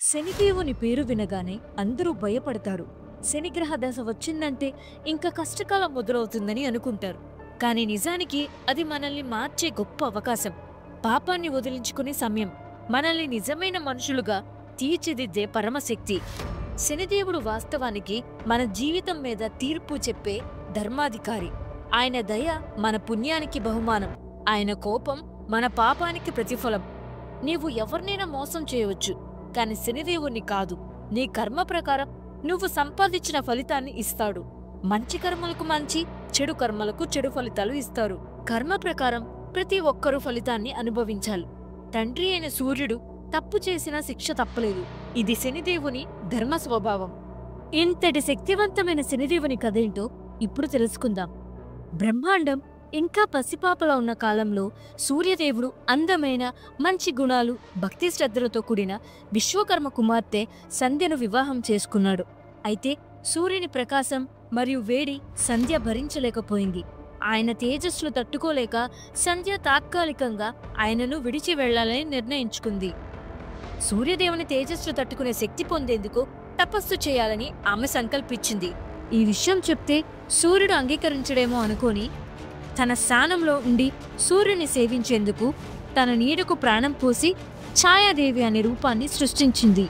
శనిదేవుని పేరు వినగానే అందరూ భయపడతారు. శనిగ్రహ దశ వచ్చిందంటే ఇంకా కష్టకాలం మొదలవుతుందని అనుకుంటారు. కానీ నిజానికి అది మనల్ని మార్చే గొప్ప అవకాశం. పాపాన్ని వదిలించుకునే సమయం. మనల్ని నిజమైన మనుషులుగా తీర్చిదిద్దే పరమశక్తి. శనిదేవుడు వాస్తవానికి మన జీవితం మీద తీర్పు చెప్పే ధర్మాధికారి. ఆయన దయ మన పుణ్యానికి బహుమానం. ఆయన కోపం మన పాపానికి ప్రతిఫలం. నీవు ఎవరినైనా మోసం చేయవచ్చు, కాని శనిదేవుణ్ణి కాదు. నీ కర్మ ప్రకారం నువ్వు సంపాదించిన ఫలితాన్ని ఇస్తాడు. మంచి కర్మలకు మంచి, చెడు కర్మలకు చెడు ఫలితాలు ఇస్తారు. కర్మ ప్రకారం ప్రతి ఒక్కరూ ఫలితాన్ని అనుభవించాలి. తండ్రి అయిన సూర్యుడు తప్పు చేసిన శిక్ష తప్పలేదు. ఇది శనిదేవుని ధర్మ స్వభావం. ఇంతటి శక్తివంతమైన శనిదేవుని కథేంటో ఇప్పుడు తెలుసుకుందాం. బ్రహ్మాండం ఇంకా పసిపాపలా ఉన్న కాలంలో సూర్యదేవుడు అందమైన, మంచి గుణాలు, భక్తి శ్రద్ధలతో కూడిన విశ్వకర్మ కుమార్తె సంధ్యను వివాహం చేసుకున్నాడు. అయితే సూర్యుని ప్రకాశం మరియు వేడి సంధ్య భరించలేకపోయింది. ఆయన తేజస్సులు తట్టుకోలేక సంధ్య తాత్కాలికంగా ఆయనను విడిచి వెళ్లాలని నిర్ణయించుకుంది. సూర్యదేవుని తేజస్సులు తట్టుకునే శక్తి పొందేందుకు తపస్సు చేయాలని ఆమె సంకల్పించింది. ఈ విషయం చెప్తే సూర్యుడు అంగీకరించడేమో అనుకోని తన స్థానంలో ఉండి సూర్యుని సేవించేందుకు తన నీడకు ప్రాణం పోసి ఛాయాదేవి అనే రూపాన్ని సృష్టించింది.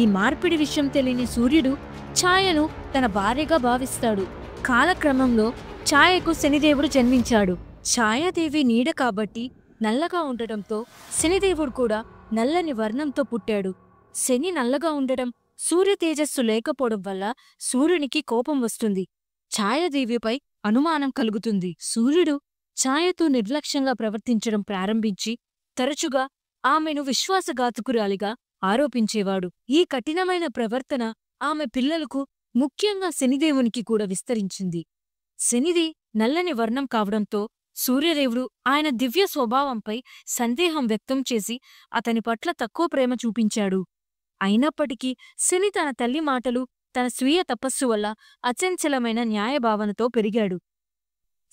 ఈ మార్పిడి విషయం తెలియని సూర్యుడు ఛాయను తన భార్యగా భావిస్తాడు. కాలక్రమంలో ఛాయకు శనిదేవుడు జన్మించాడు. ఛాయాదేవి నీడ కాబట్టి నల్లగా ఉండటంతో శనిదేవుడు కూడా నల్లని వర్ణంతో పుట్టాడు. శని నల్లగా ఉండటం, సూర్య తేజస్సు లేకపోవడం వల్ల సూర్యునికి కోపం వస్తుంది. ఛాయాదేవిపై అనుమానం కలుగుతుంది. సూర్యుడు ఛాయతో నిర్లక్ష్యంగా ప్రవర్తించడం ప్రారంభించి తరచుగా ఆమెను విశ్వాసఘాతుకురాలిగా ఆరోపించేవాడు. ఈ కఠినమైన ప్రవర్తన ఆమె పిల్లలకు, ముఖ్యంగా శనిదేవునికి కూడా విస్తరించింది. శనిది నల్లని వర్ణం కావడంతో సూర్యదేవుడు ఆయన దివ్య స్వభావంపై సందేహం వ్యక్తం చేసి అతని పట్ల తక్కువ ప్రేమ చూపించాడు. అయినప్పటికీ శని తన తల్లి మాటలు, తన స్వీయ తపస్సు వల్ల అచంచలమైన న్యాయభావనతో పెరిగాడు.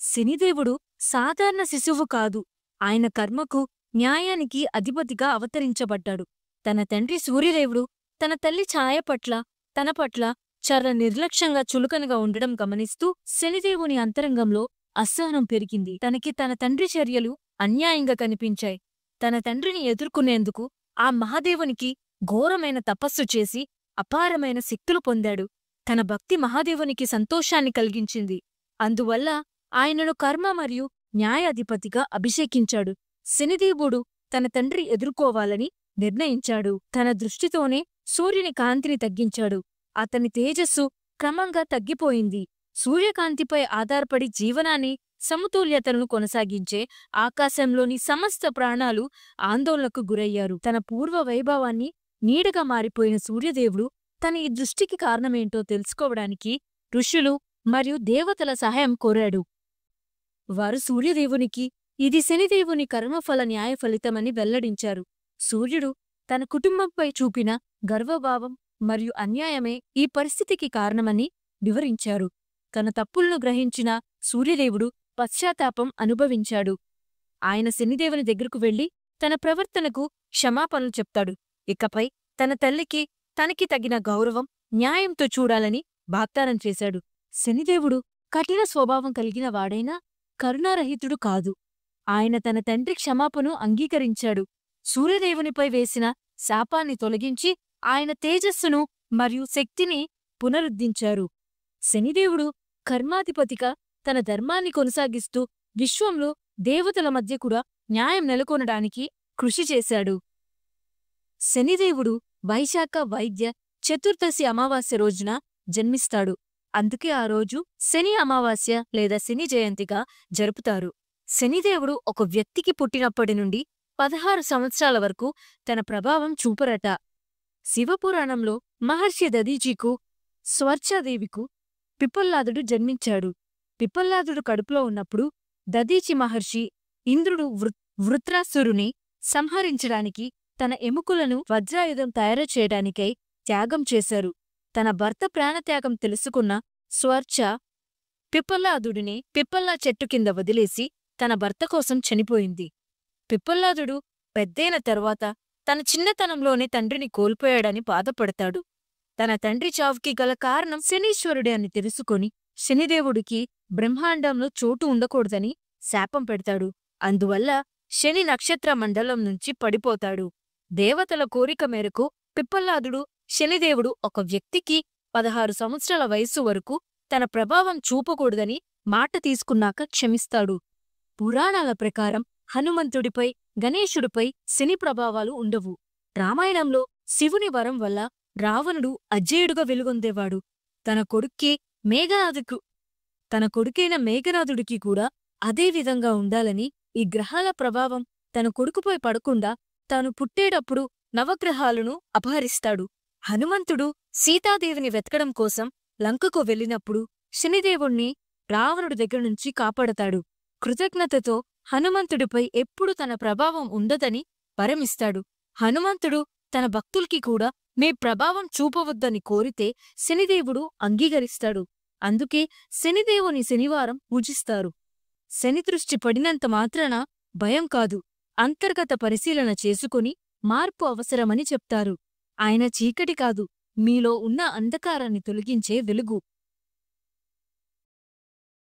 శనిదేవుడు సాధారణ శిశువు కాదు. ఆయన కర్మకు, న్యాయానికి అధిపతిగా అవతరించబడ్డాడు. తన తండ్రి సూర్యదేవుడు తన తల్లి ఛాయ పట్ల, తన పట్ల చాలా నిర్లక్ష్యంగా, చులకనగా ఉండడం గమనిస్తూ శనిదేవుని అంతరంగంలో అసహనం పెరిగింది. తనకి తన తండ్రి చర్యలు అన్యాయంగా కనిపించాయి. తన తండ్రిని ఎదుర్కొనేందుకు ఆ మహాదేవునికి ఘోరమైన తపస్సు చేసి అపారమైన శక్తులు పొందాడు. తన భక్తి మహాదేవునికి సంతోషాన్ని కలిగించింది. అందువల్ల ఆయనను కర్మ మరియు న్యాయాధిపతిగా అభిషేకించాడు. శనిదేవుడు తన తండ్రి ఎదుర్కోవాలని నిర్ణయించాడు. తన దృష్టితోనే సూర్యుని కాంతిని తగ్గించాడు. అతని తేజస్సు క్రమంగా తగ్గిపోయింది. సూర్యకాంతిపై ఆధారపడి జీవనాన్ని, సమతుల్యతను కొనసాగించే ఆకాశంలోని సమస్త ప్రాణాలు ఆందోళనకు గురయ్యారు. తన పూర్వ వైభవాన్ని నీడగా మారిపోయిన సూర్యదేవుడు తన ఈ దృష్టికి కారణమేంటో తెలుసుకోవడానికి ఋషులు మరియు దేవతల సహాయం కోరాడు. వారు సూర్యదేవునికి ఇది శనిదేవుని కర్మఫల న్యాయ ఫలితమని వెల్లడించారు. సూర్యుడు తన కుటుంబంపై చూపిన గర్వభావం మరియు అన్యాయమే ఈ పరిస్థితికి కారణమని వివరించారు. తన తప్పులను గ్రహించిన సూర్యదేవుడు పశ్చాత్తాపం అనుభవించాడు. ఆయన శనిదేవుని దగ్గరకు వెళ్లి తన ప్రవర్తనకు క్షమాపణలు చెప్తాడు. ఇకపై తన తల్లికి, తనకి తగిన గౌరవం, న్యాయంతో చూడాలని వాగ్దానం చేశాడు. శనిదేవుడు కఠిన స్వభావం కలిగిన వాడైనా కరుణారహితుడు కాదు. ఆయన తన తండ్రి క్షమాపణను అంగీకరించాడు. సూర్యదేవునిపై వేసిన శాపాన్ని తొలగించి ఆయన తేజస్సును మరియు శక్తిని పునరుద్ధరించారు. శనిదేవుడు కర్మాధిపతిగా తన ధర్మాన్ని కొనసాగిస్తూ విశ్వంలో దేవతల మధ్య కూడా న్యాయం నెలకొనడానికి కృషి చేశాడు. శనిదేవుడు వైశాఖ వైద్య చతుర్దశి అమావాస్య రోజున జన్మిస్తాడు. అందుకే ఆ రోజు శని అమావాస్య లేదా శని జయంతిగా జరుపుతారు. శనిదేవుడు ఒక వ్యక్తికి పుట్టినప్పటి నుండి 16 సంవత్సరాల వరకు తన ప్రభావం చూపరట. శివపురాణంలో మహర్షి దదీచికు, స్వర్చాదేవికు పిప్పల్లాదుడు జన్మించాడు. పిప్పల్లాదుడు కడుపులో ఉన్నప్పుడు దదీచి మహర్షి ఇంద్రుడు వృత్రాసురుని సంహరించడానికి తన ఎముకలను వజ్రాయుధం తయారు చేయడానికై త్యాగం చేశారు. తన భర్త ప్రాణత్యాగం తెలుసుకున్న స్వర్చ పిప్పల్లాదుడిని పిప్పల్లా చెట్టు కింద వదిలేసి తన భర్త కోసం చనిపోయింది. పిప్పల్లాదుడు పెద్దయిన తరువాత తన చిన్నతనంలోనే తండ్రిని కోల్పోయాడని బాధపడతాడు. తన తండ్రి చావుకి గల కారణం శనీశ్వరుడే అని తెలుసుకొని శనిదేవుడికి బ్రహ్మాండంలో చోటు ఉండకూడదని శాపం పెడతాడు. అందువల్ల శని నక్షత్ర మండలం నుంచి పడిపోతాడు. దేవతల కోరిక మేరకు పిప్పల్లాదుడు శనిదేవుడు ఒక వ్యక్తికి 16 సంవత్సరాల వయస్సు వరకు తన ప్రభావం చూపకూడదని మాట తీసుకున్నాక క్షమిస్తాడు. పురాణాల ప్రకారం హనుమంతుడిపై, గణేశుడిపై శని ప్రభావాలు ఉండవు. రామాయణంలో శివుని వరం వల్ల రావణుడు అజేయుడుగా వెలుగొందేవాడు. తన కొడుకైన మేఘనాథుడికి కూడా అదే విధంగా ఉండాలని ఈ గ్రహాల ప్రభావం తన కొడుకుపై పడకుండా తాను పుట్టేటప్పుడు నవగ్రహాలను అపహరిస్తాడు. హనుమంతుడు సీతాదేవిని వెతకడం కోసం లంకకు వెళ్ళినప్పుడు శనిదేవుణ్ణి రావణుడి దగ్గరనుంచి కాపాడతాడు. కృతజ్ఞతతో హనుమంతుడిపై ఎప్పుడు తన ప్రభావం ఉండదని వరమిస్తాడు. హనుమంతుడు తన భక్తుల్కి కూడా మీ ప్రభావం చూపవద్దని కోరితే శనిదేవుడు అంగీకరిస్తాడు. అందుకే శనిదేవుని శనివారం పూజిస్తారు. శని దృష్టి పడినంత మాత్రాన భయం కాదు, అంతర్గత పరిశీలన చేసుకుని మార్పు అవసరమని చెప్తారు. ఆయన చీకటి కాదు, మీలో ఉన్న అంధకారాన్ని తొలగించే వెలుగు.